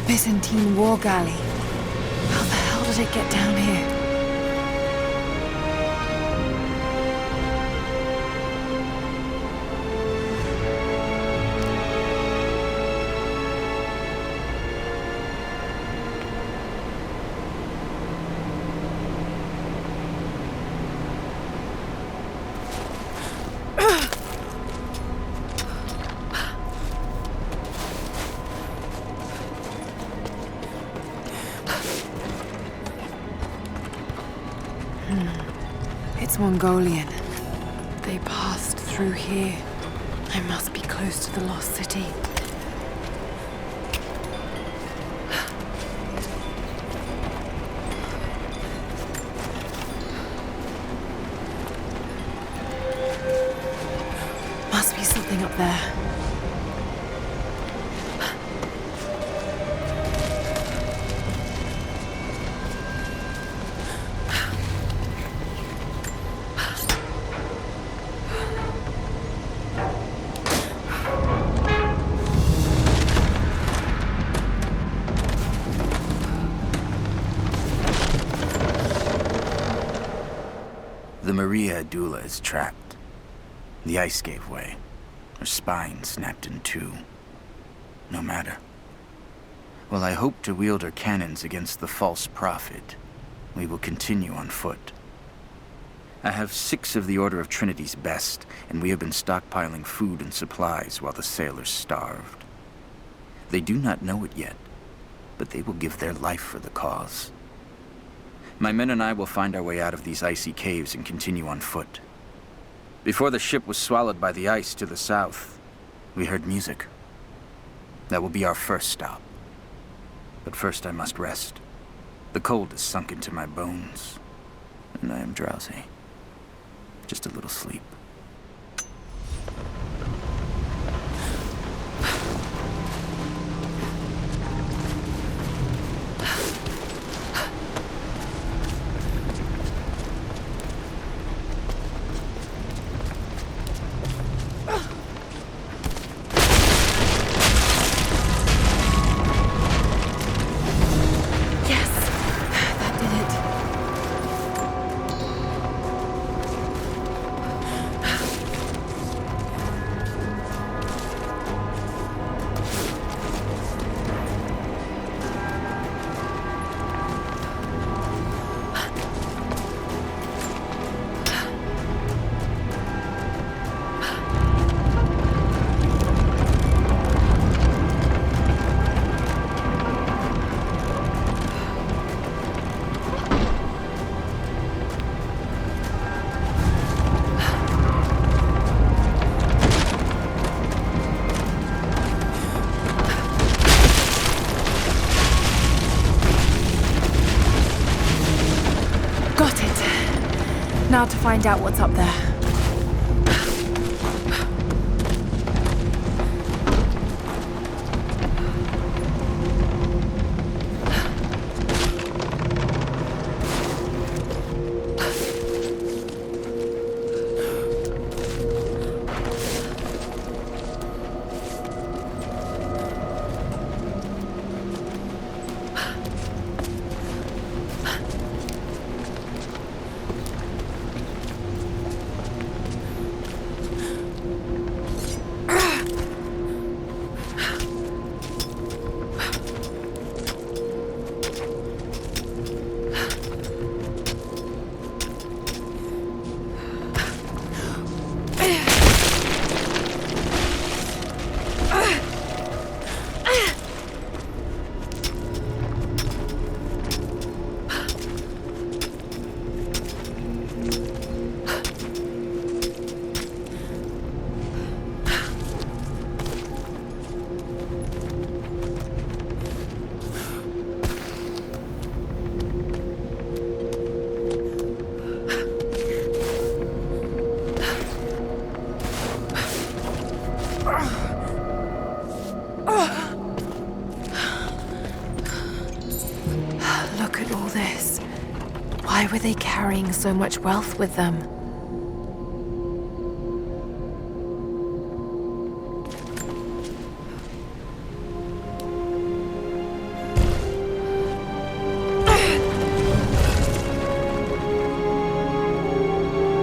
Byzantine war galley. How the hell did it get down here? It's Mongolian. They passed through here. I must be close to the lost city. Must be something up there. The Maria Adula is trapped. The ice gave way. Her spine snapped in two. No matter. While I hope to wield her cannons against the false prophet, we will continue on foot. I have 6 of the Order of Trinity's best, and we have been stockpiling food and supplies while the sailors starved. They do not know it yet, but they will give their life for the cause. My men and I will find our way out of these icy caves and continue on foot. Before the ship was swallowed by the ice to the south, we heard music. That will be our first stop. But first I must rest. The cold has sunk into my bones, and I am drowsy. Just a little sleep. Now to find out what's up there. Look at all this. Why were they carrying so much wealth with them?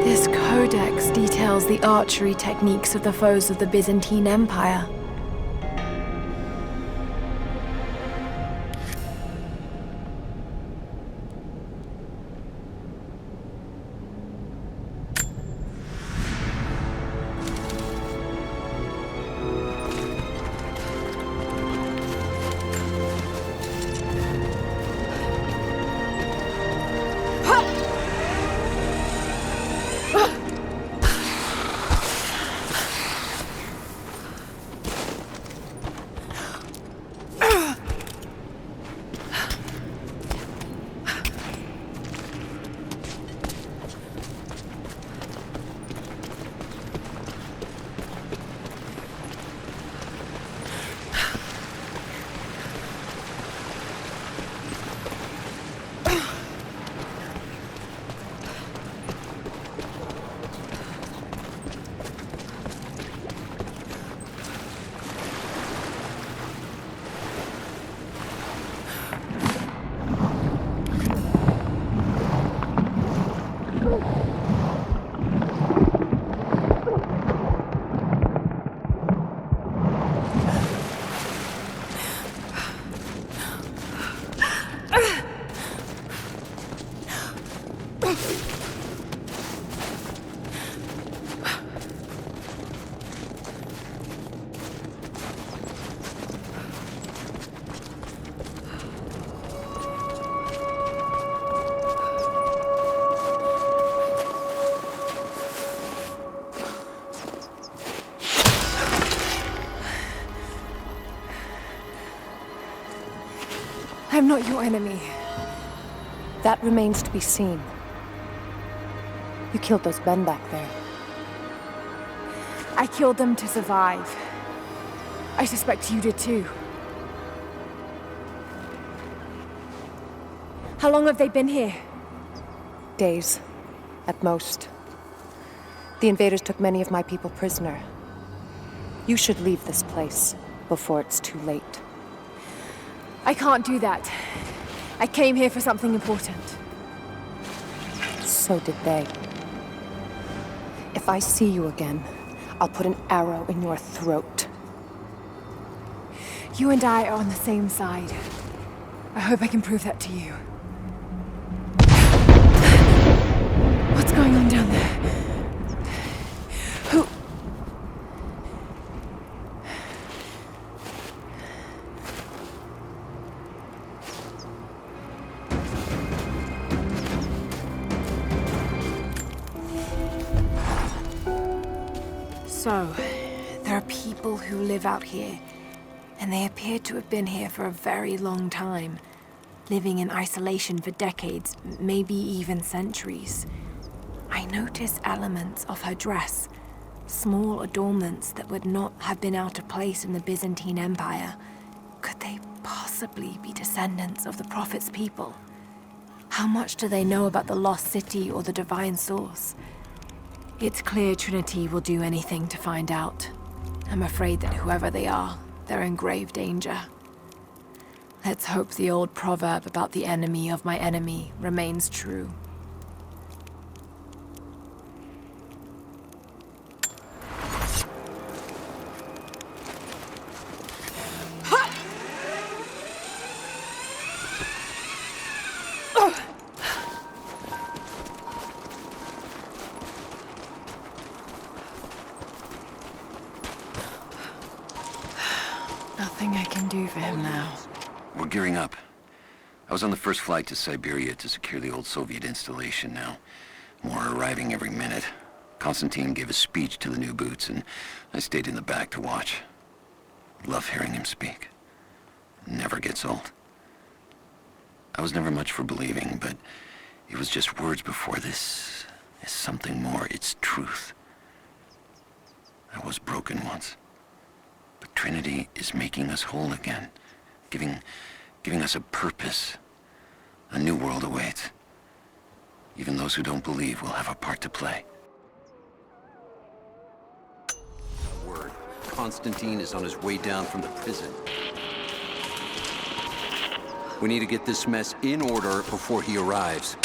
This codex details the archery techniques of the foes of the Byzantine Empire. I'm not your enemy. That remains to be seen. You killed those men back there. I killed them to survive. I suspect you did too. How long have they been here? Days, at most. The invaders took many of my people prisoner. You should leave this place before it's too late. I can't do that. I came here for something important. So did they. If I see you again, I'll put an arrow in your throat. You and I are on the same side. I hope I can prove that to you. What's going on down there? Who? So, there are people who live out here, and they appear to have been here for a very long time, living in isolation for decades, maybe even centuries. I notice elements of her dress, small adornments that would not have been out of place in the Byzantine Empire. Could they possibly be descendants of the Prophet's people? How much do they know about the lost city or the divine source? It's clear Trinity will do anything to find out. I'm afraid that whoever they are, they're in grave danger. Let's hope the old proverb about the enemy of my enemy remains true. Nothing I can do for him now. We're gearing up. I was on the first flight to Siberia to secure the old Soviet installation now. More are arriving every minute. Konstantin gave a speech to the new boots, and I stayed in the back to watch. Love hearing him speak. Never gets old. I was never much for believing, but it was just words before. This is something more. It's truth. I was broken once. But Trinity is making us whole again, giving us a purpose. A new world awaits. Even those who don't believe will have a part to play. Word. Konstantin is on his way down from the prison. We need to get this mess in order before he arrives.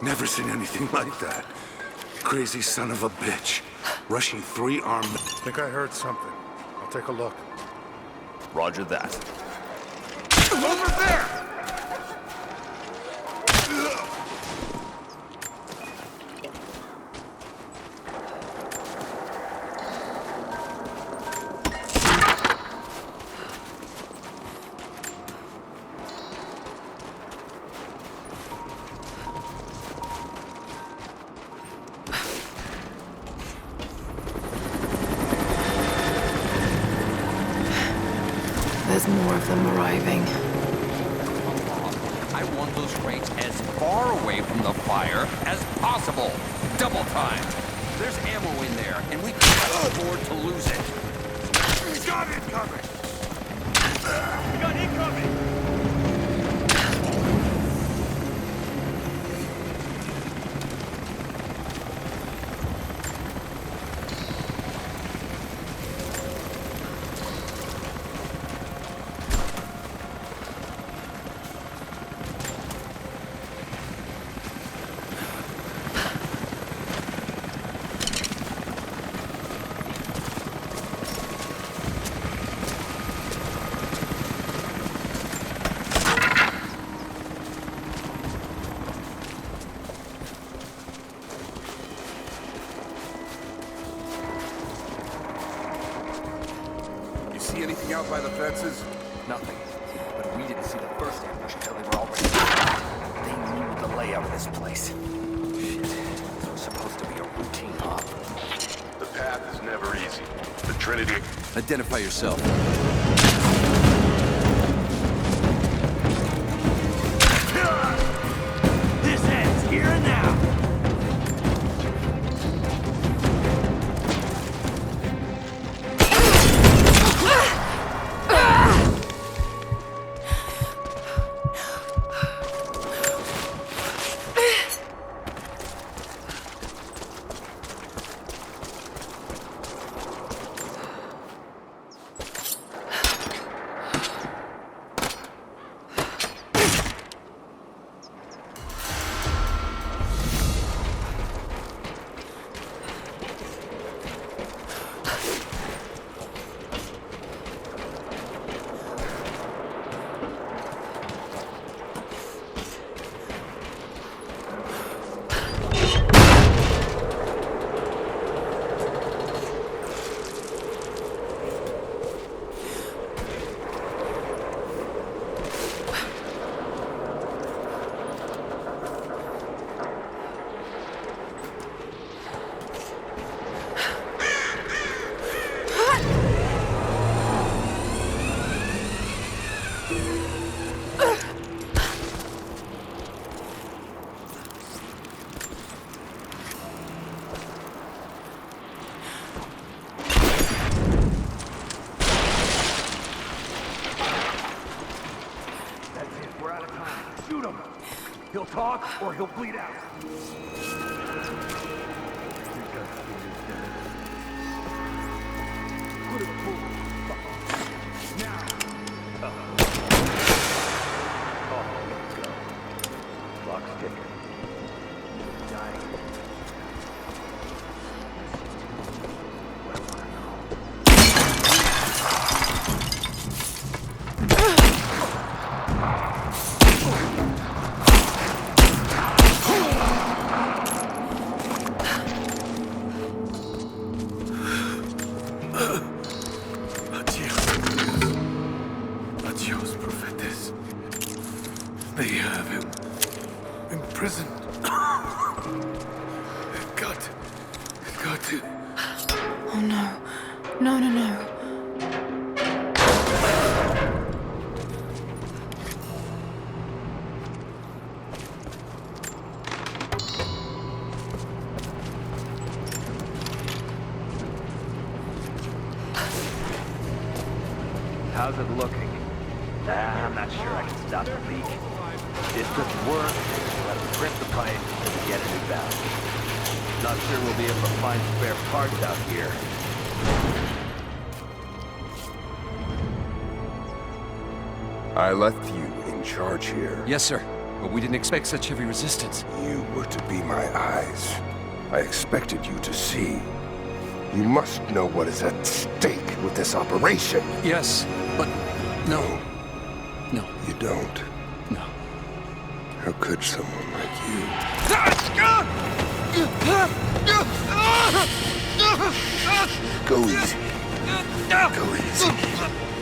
Never seen anything like that. Crazy son of a bitch. Rushing 3 armed... Think I heard something. I'll take a look. Roger that. Over there! There's more of them arriving. I want those crates as far away from the fire as possible. Double time. There's ammo in there, and we can't afford to lose it. We got incoming! We got incoming! See anything out by the fences? Nothing. But we didn't see the first ambush until they were already... They knew the layout of this place. Shit. This was supposed to be a routine hop. The path is never easy. The Trinity... Identify yourself. This ends here and now! He'll talk or he'll bleed out. Adios, Prophetess. They have him imprisoned. Got to... Oh no. No, no, no. How's it looking? I'm not sure I can stop the leak. This doesn't work. We'll have to crimp the pipe and get a new valve. Not sure we'll be able to find spare parts out here. I left you in charge here. Yes, sir. but we didn't expect such heavy resistance. You were to be my eyes. I expected you to see. You must know what is at stake with this operation. Yes, but no. No. You don't. No. How could someone like you? Go easy. Go easy.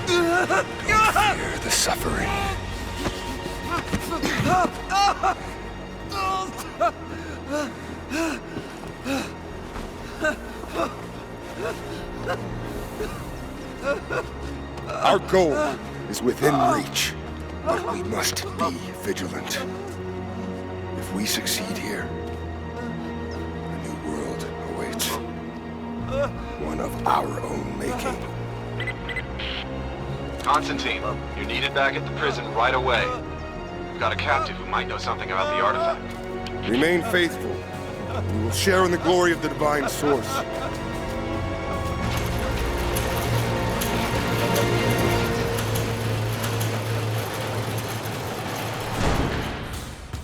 Don't fear the suffering. Our goal is within reach, but we must be vigilant. If we succeed here, a new world awaits. One of our own making. Constantine, you're needed back at the prison right away. We've got a captive who might know something about the artifact. Remain faithful. We will share in the glory of the divine source.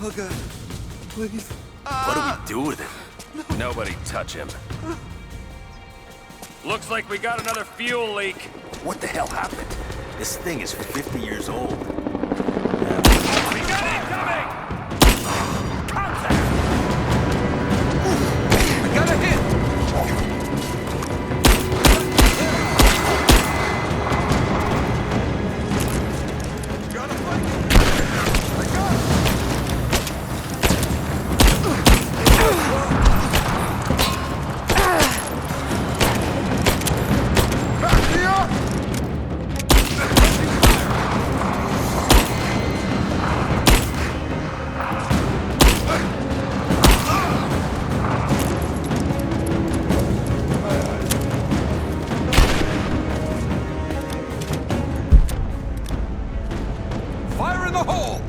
Oh God, please. What do we do with it? Nobody touch him. Looks like we got another fuel leak. What the hell happened? This thing is 50 years old. We got incoming! Contact! We got a hit! Fire in the hole!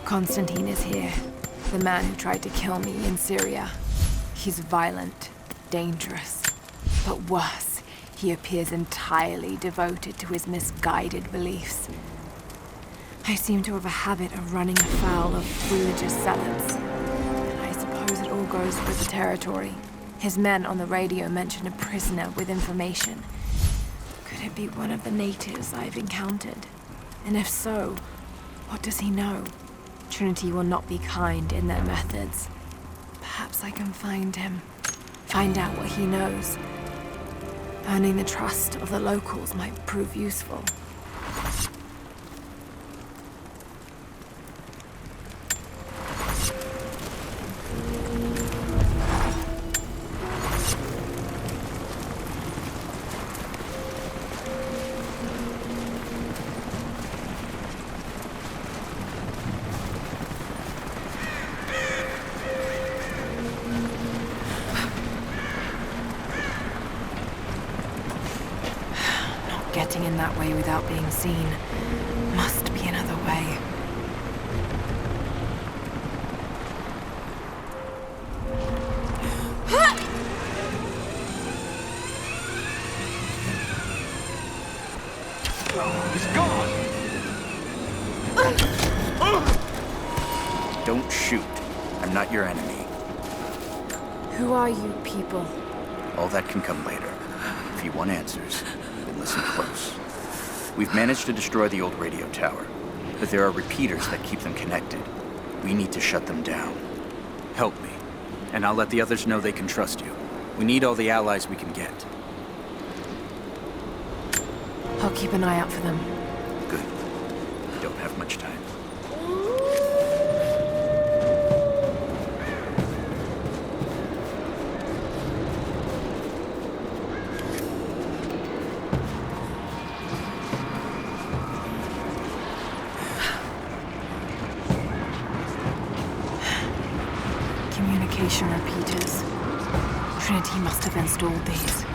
Constantine is here. The man who tried to kill me in Syria. He's violent, dangerous, but worse, he appears entirely devoted to his misguided beliefs. I seem to have a habit of running afoul of religious zealots. And I suppose it all goes with the territory. His men on the radio mentioned a prisoner with information. Could it be one of the natives I've encountered? And if so, what does he know? Trinity will not be kind in their methods. Perhaps I can find him. Find out what he knows. Earning the trust of the locals might prove useful. Getting in that way without being seen. Must be another way. He's gone! Don't shoot. I'm not your enemy. Who are you people? All that can come later. If you want answers, then listen close. We've managed to destroy the old radio tower, but there are repeaters that keep them connected. We need to shut them down. Help me, and I'll let the others know they can trust you. We need all the allies we can get. I'll keep an eye out for them. Good. We don't have much time. Communication repeaters. Trinity must have installed these.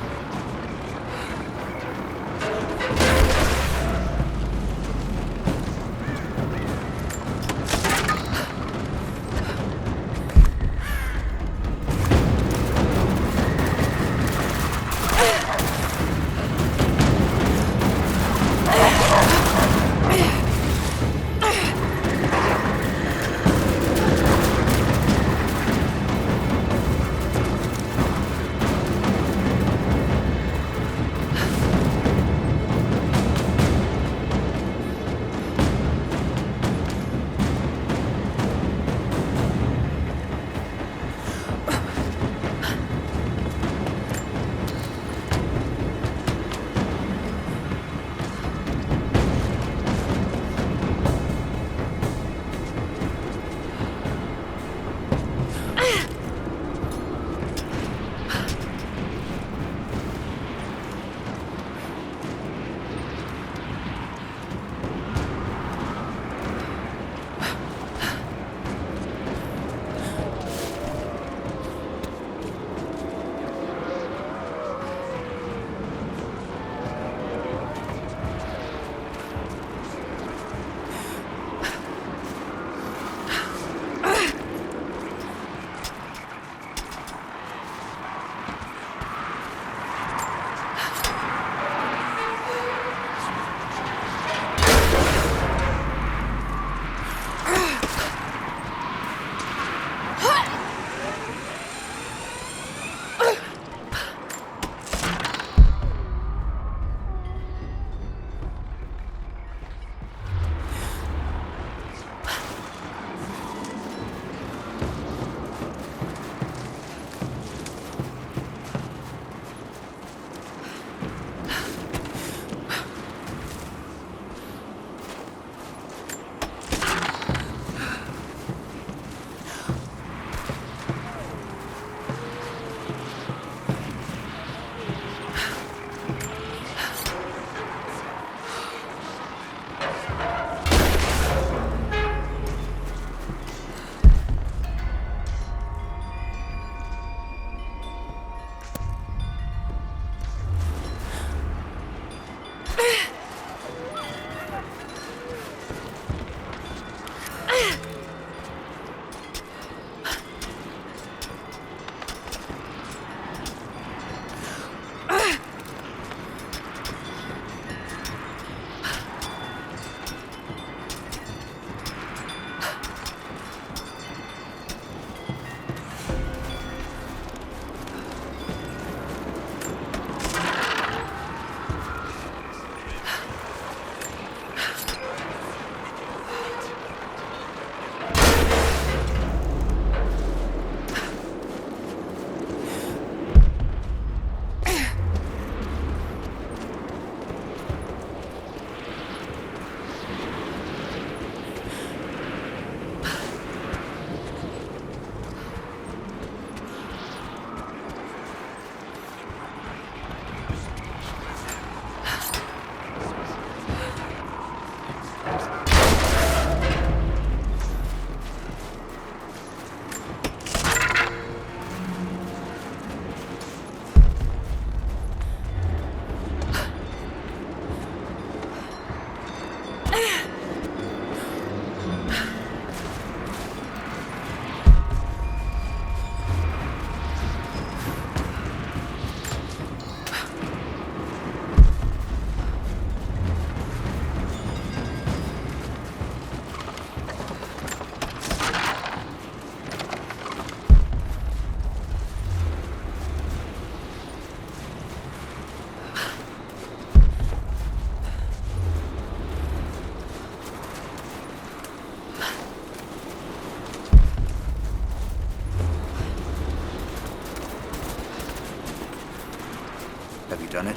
done it?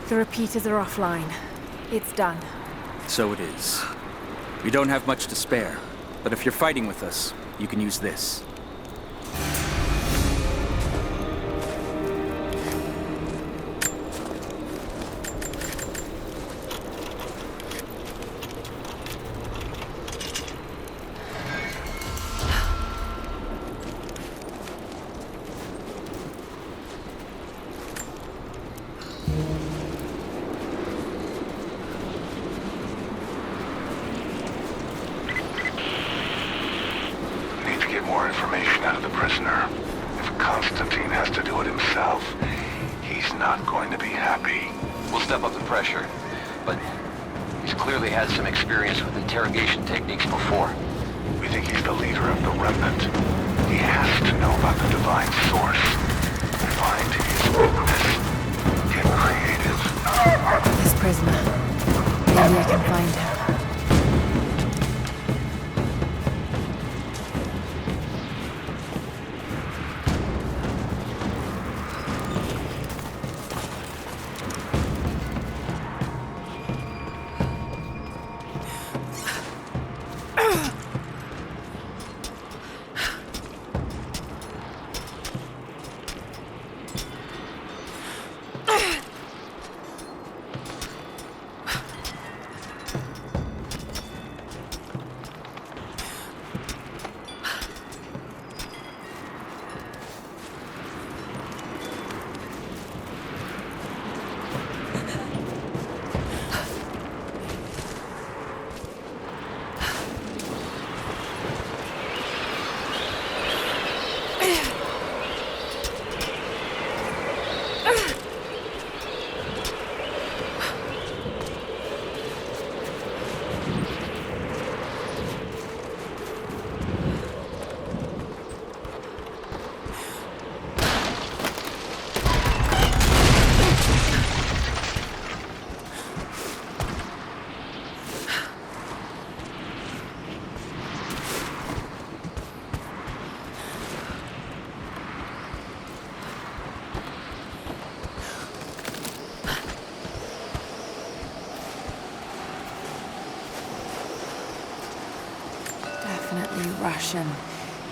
The repeaters are offline. It's done. So it is. We don't have much to spare, but if you're fighting with us, you can use this. Need to get more information out of the prisoner. If Constantine has to do it himself, he's not going to be happy. We'll step up the pressure, but he's clearly had some experience with interrogation techniques before. We think he's the leader of the Remnant. He has to know about the divine source. Find his weakness. Get creative. This prisoner. Maybe I can find him. Definitely Russian.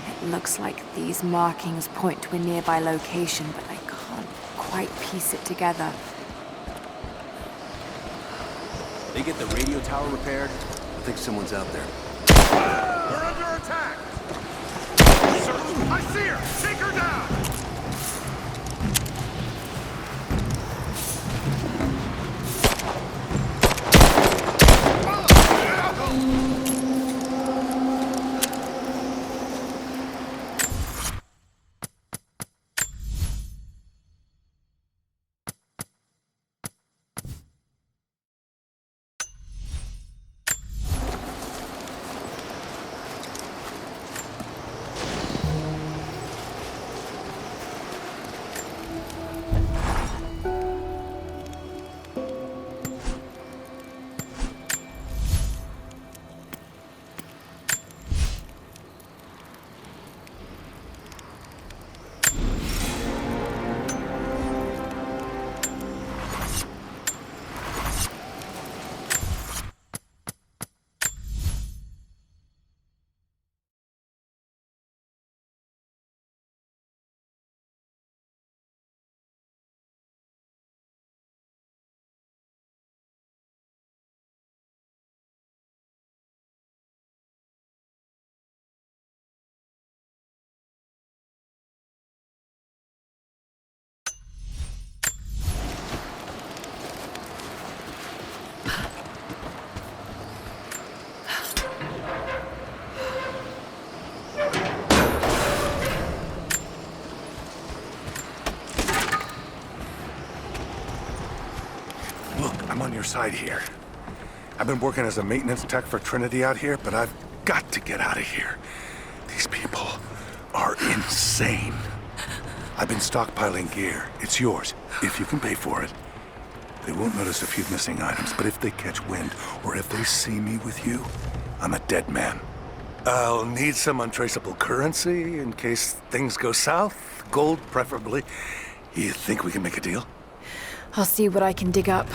It looks like these markings point to a nearby location, but I can't quite piece it together. They get the radio tower repaired? I think someone's out there. We're under attack! Sir, I see her! Take her down! I'm on your side here. I've been working as a maintenance tech for Trinity out here, but I've got to get out of here. These people are insane. I've been stockpiling gear. It's yours, if you can pay for it. They won't notice a few missing items, but if they catch wind, or if they see me with you, I'm a dead man. I'll need some untraceable currency in case things go south. Gold, preferably. You think we can make a deal? I'll see what I can dig up.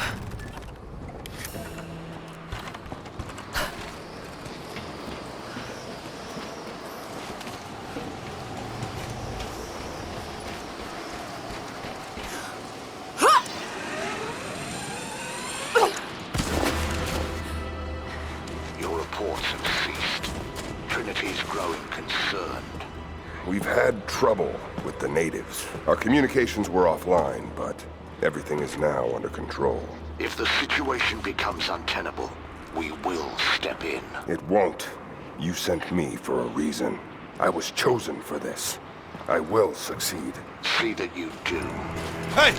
Your reports have ceased. Trinity's growing concerned. We've had trouble with the natives. Our communications were offline, but everything is now under control. If the situation becomes untenable, we will step in. It won't. You sent me for a reason. I was chosen for this. I will succeed. See that you do. Hey!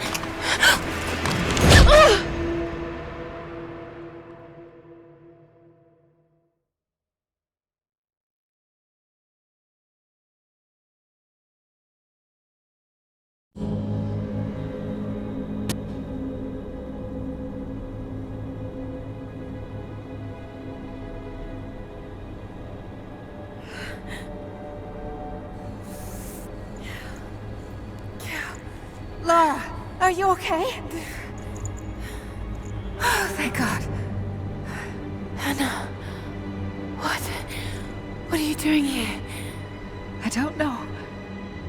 Lara, are you okay? Oh, thank God. Anna, what are you doing here? I don't know.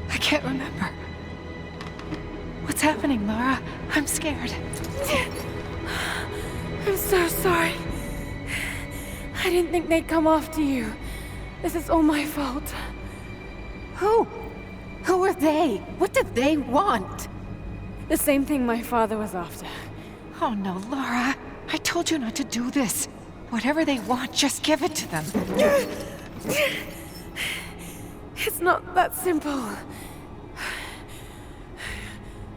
I can't remember. What's happening, Lara? I'm scared. I'm so sorry. I didn't think they'd come after you. This is all my fault. Who? Who are they? What do they want? The same thing my father was after. Oh no, Lara. I told you not to do this. Whatever they want, just give it to them. It's not that simple.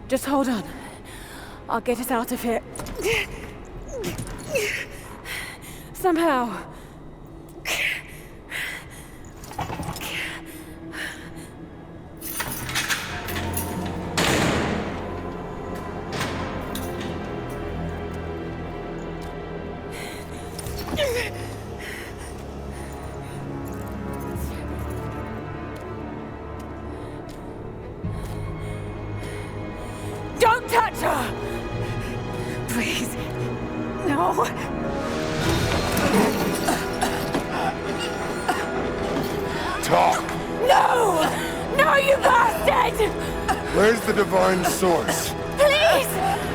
Just hold on. I'll get us out of here. Somehow. Don't touch her! Please. No. Talk! No! No, you bastard! Where's the divine source? Please!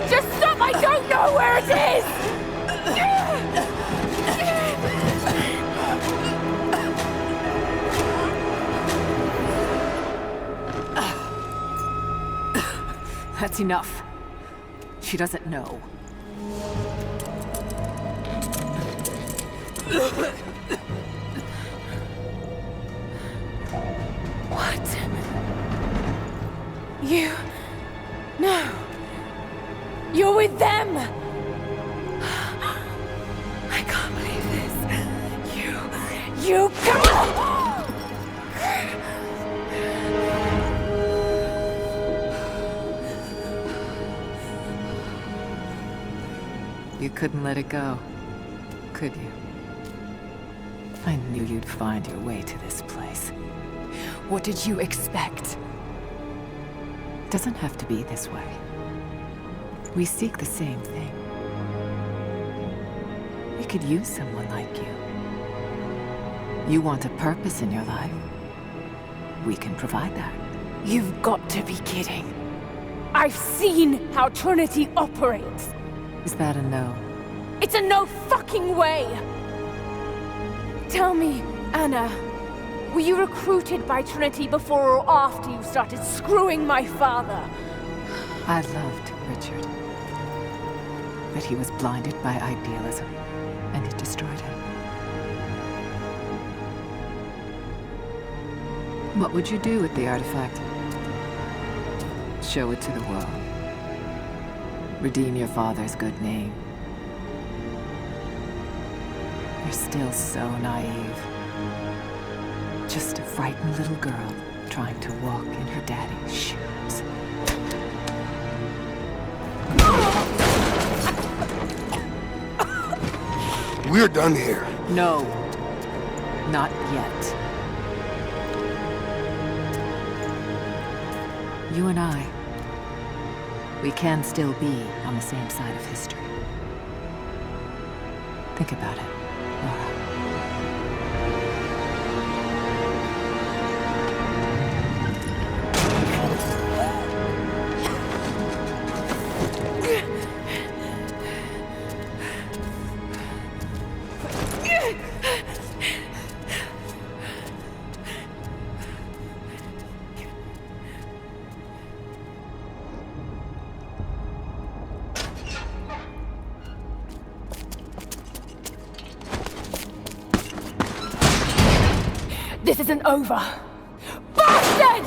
Just stop! I don't know where it is! That's enough. She doesn't know. What? You... No. You're with them! I can't believe this. You... Come on! You couldn't let it go, could you? I knew you'd find your way to this place. What did you expect? It doesn't have to be this way. We seek the same thing. We could use someone like you. You want a purpose in your life. We can provide that. You've got to be kidding. I've seen how Trinity operates. Is that a no? It's a no fucking way! Tell me, Anna, were you recruited by Trinity before or after you started screwing my father? I loved Richard. But he was blinded by idealism, and it destroyed him. What would you do with the artifact? Show it to the world. Redeem your father's good name. You're still so naive. Just a frightened little girl trying to walk in her daddy's shoes. We're done here. No. Not yet. You and I, we can still be on the same side of history. Think about it, Lara. This isn't over! Bastard!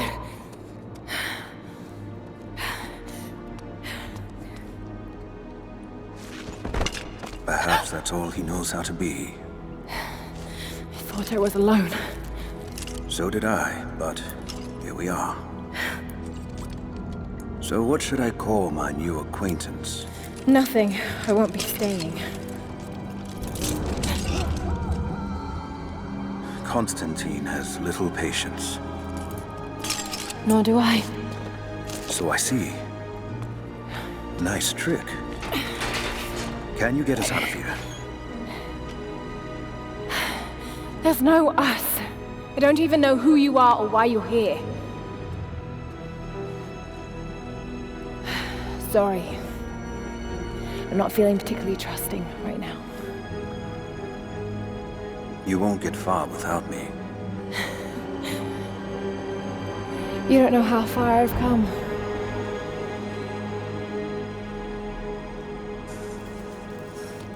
Perhaps that's all he knows how to be. I thought I was alone. So did I, but here we are. So what should I call my new acquaintance? Nothing. I won't be staying. Constantine has little patience. Nor do I. So I see. Nice trick. Can you get us out of here? There's no us. I don't even know who you are or why you're here. Sorry. I'm not feeling particularly trusting right now. You won't get far without me. You don't know how far I've come.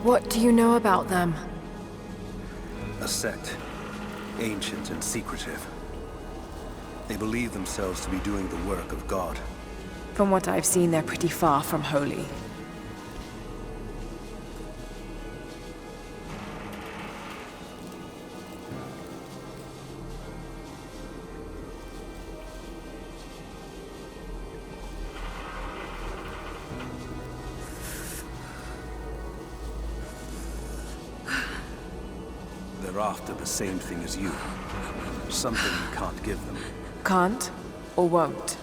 What do you know about them? A sect. Ancient and secretive. They believe themselves to be doing the work of God. From what I've seen, they're pretty far from holy. They're after the same thing as you. Something you can't give them. Can't or won't?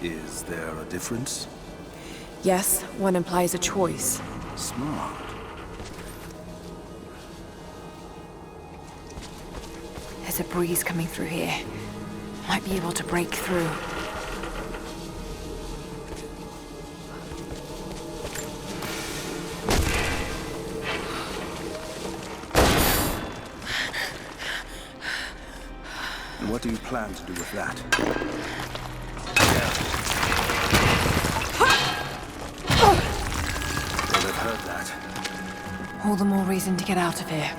Is there a difference? Yes, one implies a choice. Smart. There's a breeze coming through here. Might be able to break through. And what do you plan to do with that? Well, they've heard that. All the more reason to get out of here.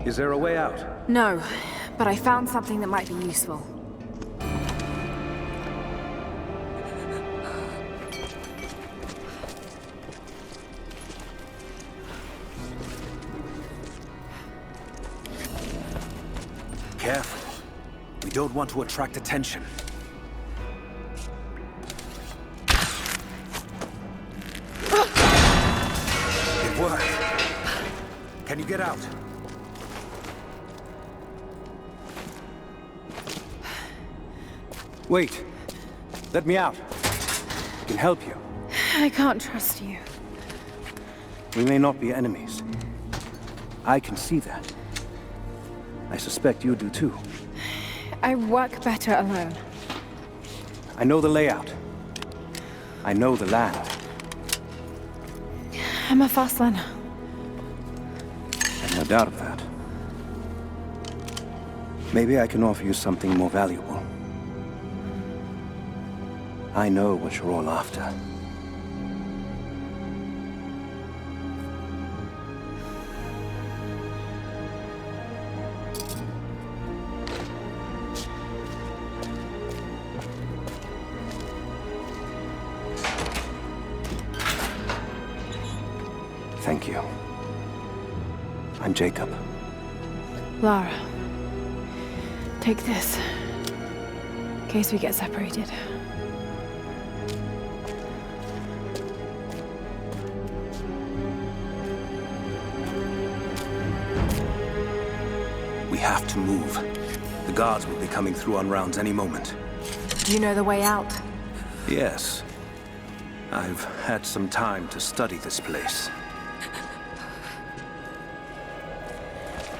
Is there a way out? No, but I found something that might be useful. Careful. We don't want to attract attention. It worked. Can you get out? Wait. Let me out. I can help you. I can't trust you. We may not be enemies. I can see that. I suspect you do too. I work better alone. I know the layout. I know the land. I'm a fast learner. No doubt of that. Maybe I can offer you something more valuable. I know what you're all after. Thank you. I'm Jacob. Lara, take this. In case we get separated. We have to move. The guards will be coming through on rounds any moment. Do you know the way out? Yes. I've had some time to study this place.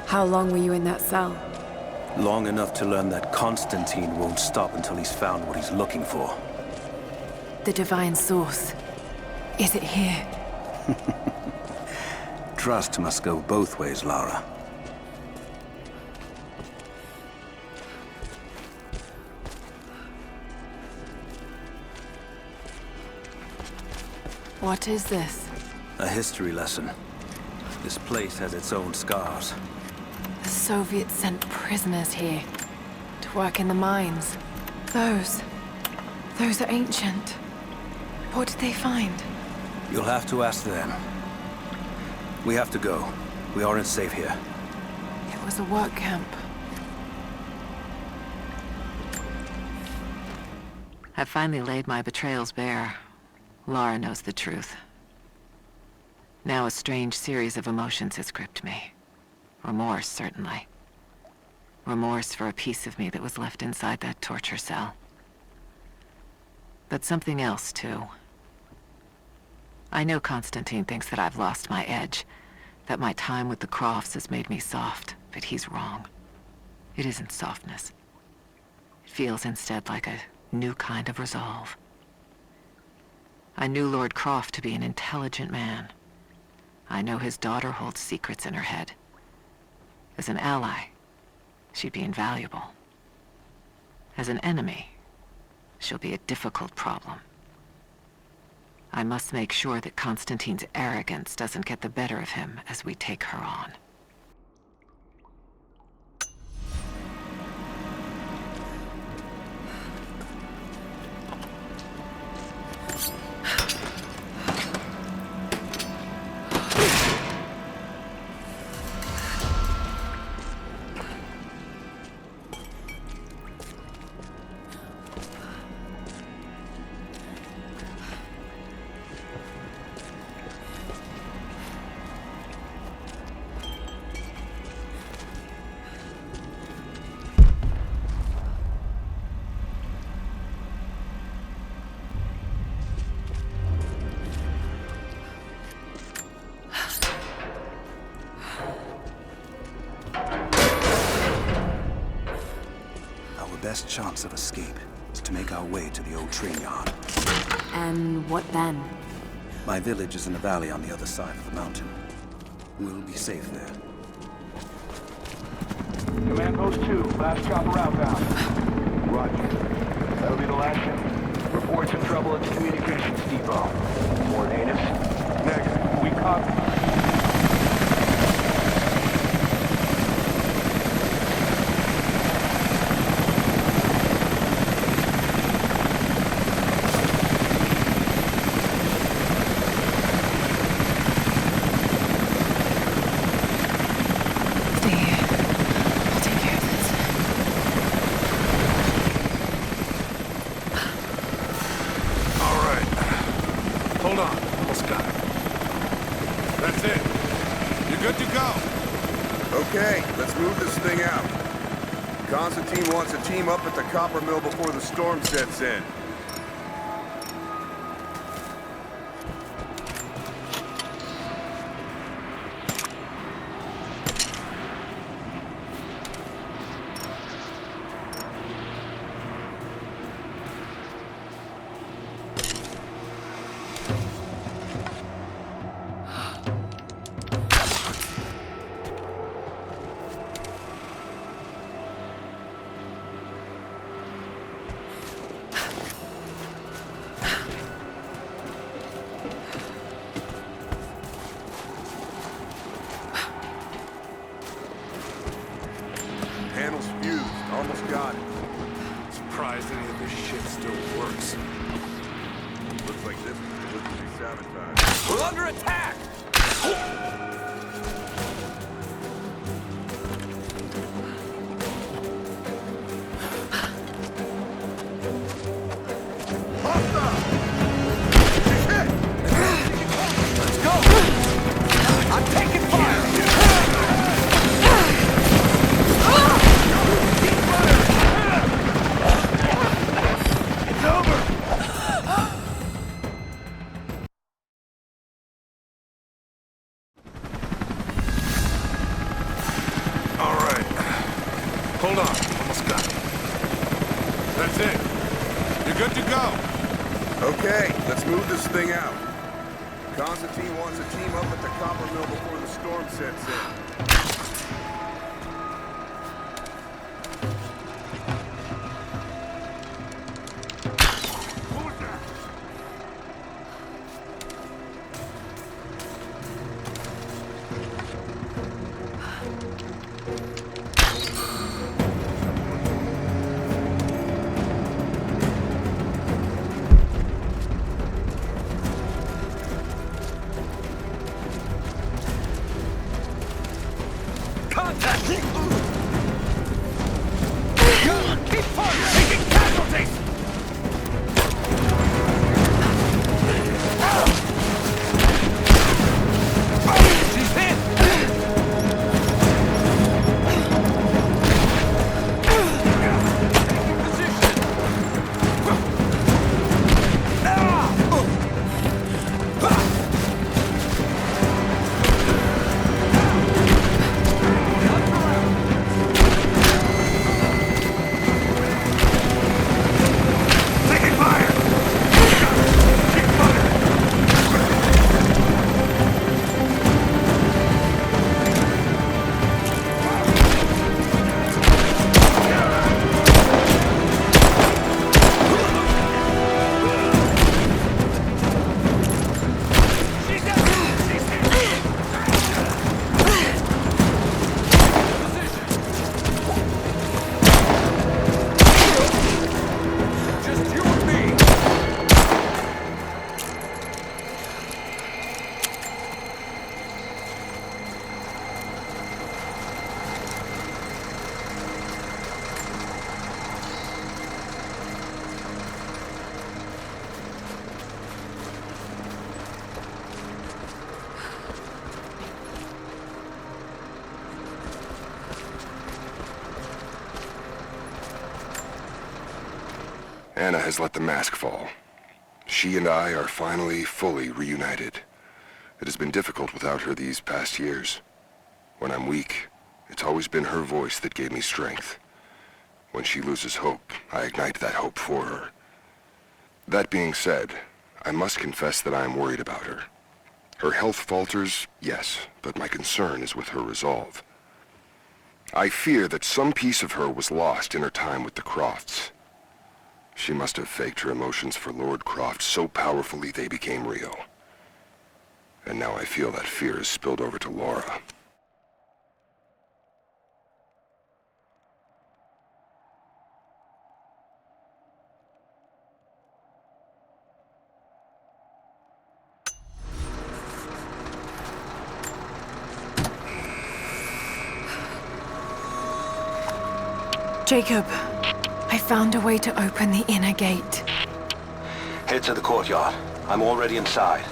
How long were you in that cell? Long enough to learn that Constantine won't stop until he's found what he's looking for. The divine source. Is it here? Trust must go both ways, Lara. What is this? A history lesson. This place has its own scars. The Soviets sent prisoners here to work in the mines. Those are ancient. What did they find? You'll have to ask them. We have to go. We aren't safe here. It was a work camp. I've finally laid my betrayals bare. Lara knows the truth. Now a strange series of emotions has gripped me. Remorse, certainly. Remorse for a piece of me that was left inside that torture cell. But something else, too. I know Constantine thinks that I've lost my edge, that my time with the Crofts has made me soft, but he's wrong. It isn't softness. It feels instead like a new kind of resolve. I knew Lord Croft to be an intelligent man. I know his daughter holds secrets in her head. As an ally, she'd be invaluable. As an enemy, she'll be a difficult problem. I must make sure that Constantine's arrogance doesn't get the better of him as we take her on. Best chance of escape is to make our way to the old train yard. And what then? My village is in a valley on the other side of the mountain. We'll be safe there. Command Post 2, last chopper outbound. Roger. That'll be the last ship. Report some trouble at the communications depot. More natives? Negative. We copy. Constantine wants a team up at the copper mill before the storm sets in. Panel's fused. Almost got it. Surprised any of this shit still works. Looks like this was deliberately sabotaged. We're under attack! Let's go! I'm taking fire! Hold on. Almost got it. That's it. You're good to go. Okay, let's move this thing out. Constantine wants a team up at the copper mill before the storm sets in. Anna has let the mask fall. She and I are finally fully reunited. It has been difficult without her these past years. When I'm weak, it's always been her voice that gave me strength. When she loses hope, I ignite that hope for her. That being said, I must confess that I am worried about her. Her health falters, yes, but my concern is with her resolve. I fear that some piece of her was lost in her time with the Crofts. She must have faked her emotions for Lord Croft so powerfully they became real. And now I feel that fear has spilled over to Laura. Jacob, I found a way to open the inner gate. Head to the courtyard. I'm already inside.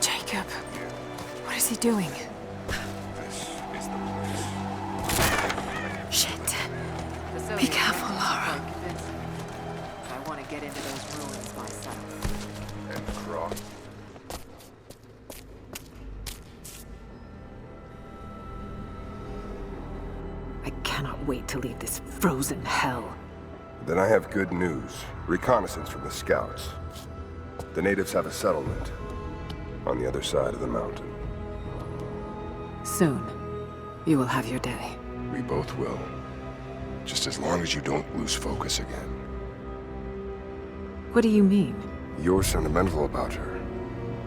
Jacob, what is he doing? Shit. Be careful, Laura. I want to get into those ruins myself. And Croft. I cannot wait to leave this frozen hell. Then I have good news. Reconnaissance from the scouts. The natives have a settlement on the other side of the mountain. Soon, you will have your day. We both will. Just as long as you don't lose focus again. What do you mean? You're sentimental about her.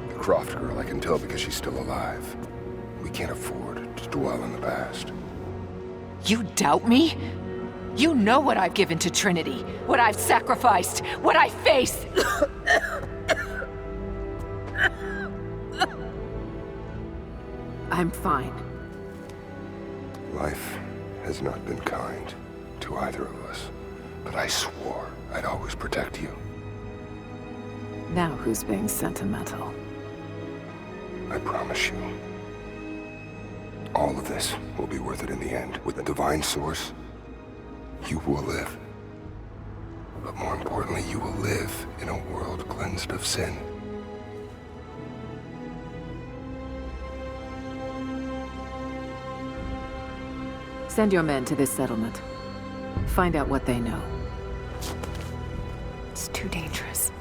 The Croft girl, I can tell because she's still alive. We can't afford to dwell in the past. You doubt me? You know what I've given to Trinity, what I've sacrificed, what I face. I'm fine. Life has not been kind. to either of us, but I swore I'd always protect you. Now who's being sentimental? I promise you. All of this will be worth it in the end. With the divine source, you will live. But more importantly, you will live in a world cleansed of sin. Send your men to this settlement. Find out what they know. It's too dangerous.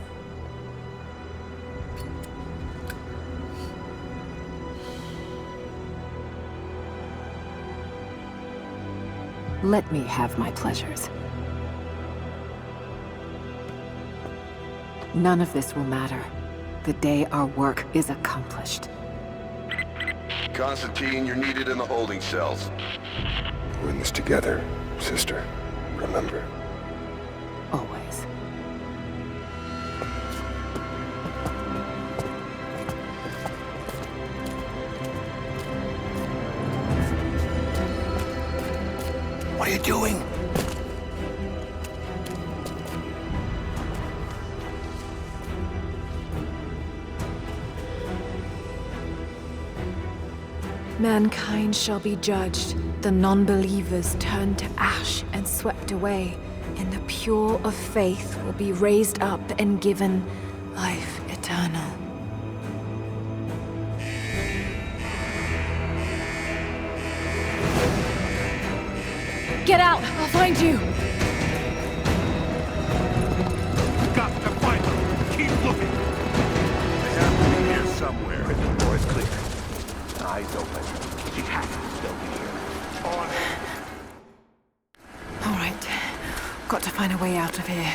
Let me have my pleasures. None of this will matter the day our work is accomplished. Constantine, you're needed in the holding cells. We're in this together, sister. Remember. Always. What are you doing? Mankind shall be judged. The non-believers turned to ash and swept away. And the pure of faith will be raised up and given life eternal. Get out! I'll find you! Got to find them! Keep looking! They have to be here somewhere. The door is clear. Eyes open. She has to still be here. All right. Got to find a way out of here.